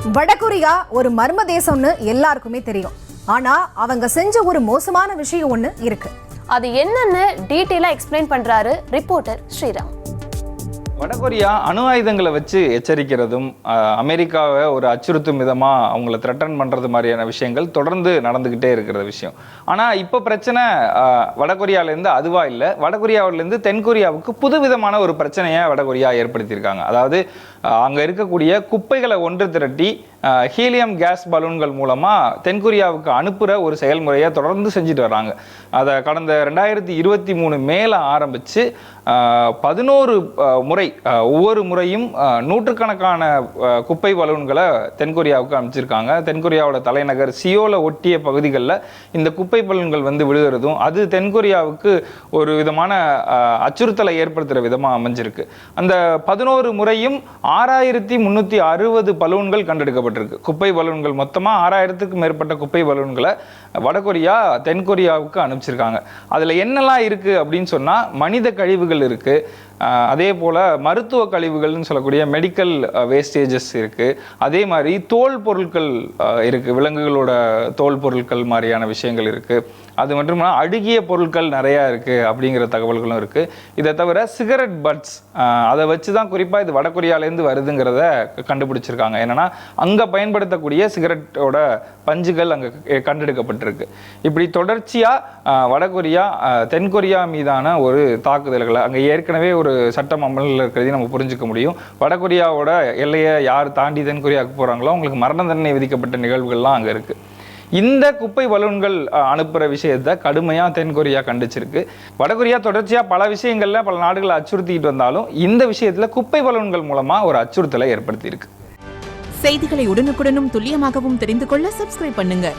வடகொரியா ஒரு மர்ம தேசம்னு எல்லாருக்குமே தெரியும். ஆனா அவங்க செஞ்ச ஒரு மோசமான விஷயம் ஒண்ணு இருக்கு. அது என்னன்னு டீடைலா எக்ஸ்பிளைன் பண்றாரு ரிப்போர்ட்டர் ஸ்ரீராம். வடகொரியா அணு ஆயுதங்களை வச்சு எச்சரிக்கிறதும் அமெரிக்காவை ஒரு அச்சுறுத்தும் விதமாக அவங்கள த்ரெட்டன் பண்ணுறது மாதிரியான விஷயங்கள் தொடர்ந்து நடந்துக்கிட்டே இருக்கிற விஷயம். ஆனால் இப்போ பிரச்சனை வடகொரியாவிலேருந்து அதுவாக இல்லை, வடகொரியாவிலேருந்து தென்கொரியாவுக்கு புதுவிதமான ஒரு பிரச்சனையை வடகொரியா ஏற்படுத்தியிருக்காங்க. அதாவது அங்கே இருக்கக்கூடிய குப்பைகளை ஒன்று திரட்டி ஹீலியம் கேஸ் பலூன்கள் மூலமாக தென்கொரியாவுக்கு அனுப்புகிற ஒரு செயல்முறையை தொடர்ந்து செஞ்சுட்டு வராங்க. அதை கடந்த 2023 மேலே ஆரம்பித்து 11 முறை ஒவ்வொரு முறையும் நூற்றுக்கணக்கான குப்பை பலூன்களை தென்கொரியாவுக்கு அனுப்பிச்சிருக்காங்க. தென்கொரியாவோட தலைநகர் சியோலை ஒட்டிய பகுதிகளில் இந்த குப்பை பலூன்கள் வந்து விழுகிறதும் அது தென்கொரியாவுக்கு ஒரு விதமான அச்சுறுத்தலை ஏற்படுத்துகிற விதமாக அமைஞ்சிருக்கு. அந்த 11 முறையும் 6360 பலூன்கள் கண்டெடுக்கப்பட்டிருக்கு. குப்பை பலூன்கள் மொத்தமாக 6000க்கும் மேற்பட்ட குப்பை பலூன்களை வடகொரியா தென்கொரியாவுக்கு அனுப்பிச்சிருக்காங்க. அதில் என்னெல்லாம் இருக்குது அப்படின்னு சொன்னால் மனித கழிவுகள் இருக்குது, அதே போல் மருத்துவ கழிவுகள்னு சொல்லக்கூடிய மெடிக்கல் வேஸ்டேஜஸ் இருக்குது, அதே மாதிரி தோல் பொருட்கள் இருக்குது, விலங்குகளோட தோல் பொருட்கள் மாதிரியான விஷயங்கள் இருக்குது, அது மட்டும் அழுகிய பொருட்கள் நிறையா இருக்குது அப்படிங்கிற தகவல்களும் இருக்குது. இதை தவிர சிகரெட் பட்ஸ், அதை வச்சு தான் குறிப்பாக இது வடகொரியாவிலேருந்து வருதுங்கிறத கண்டுபிடிச்சிருக்காங்க. என்னென்னா அங்கே பயன்படுத்தக்கூடிய சிகரெட்டோட பஞ்சுகள் அங்கே கண்டெடுக்கப்பட்டிருக்கு. இப்படி தொடர்ச்சியாக வடகொரியா தென்கொரியா மீதான ஒரு தாக்குதல்களை, அங்கே ஏற்கனவே ஒரு சட்டம் அமலில் இருக்கிறதையும் நம்ம புரிஞ்சுக்க முடியும். வடகொரியாவோட எல்லையை யார் தாண்டி தென்கொரியாவுக்கு போகிறாங்களோ அவங்களுக்கு மரண தண்டனை விதிக்கப்பட்ட நிகழ்வுகள்லாம் அங்கே இருக்குது. இந்த குப்பை பலூன்கள் அனுப்புகிற விஷயத்தை கடுமையாக தென்கொரியா கண்டிச்சிருக்கு. வடகொரியா தொடர்ச்சியாக பல விஷயங்களில் பல நாடுகளை அச்சுறுத்திட்டு வந்தாலும் இந்த விஷயத்தில் குப்பை பலூன்கள் மூலமாக ஒரு அச்சுறுத்தலை ஏற்படுத்தியிருக்கு. செய்திகளை உடனுக்குடனும் துல்லியமாகவும் தெரிந்து கொள்ள சப்ஸ்கிரைப் பண்ணுங்க.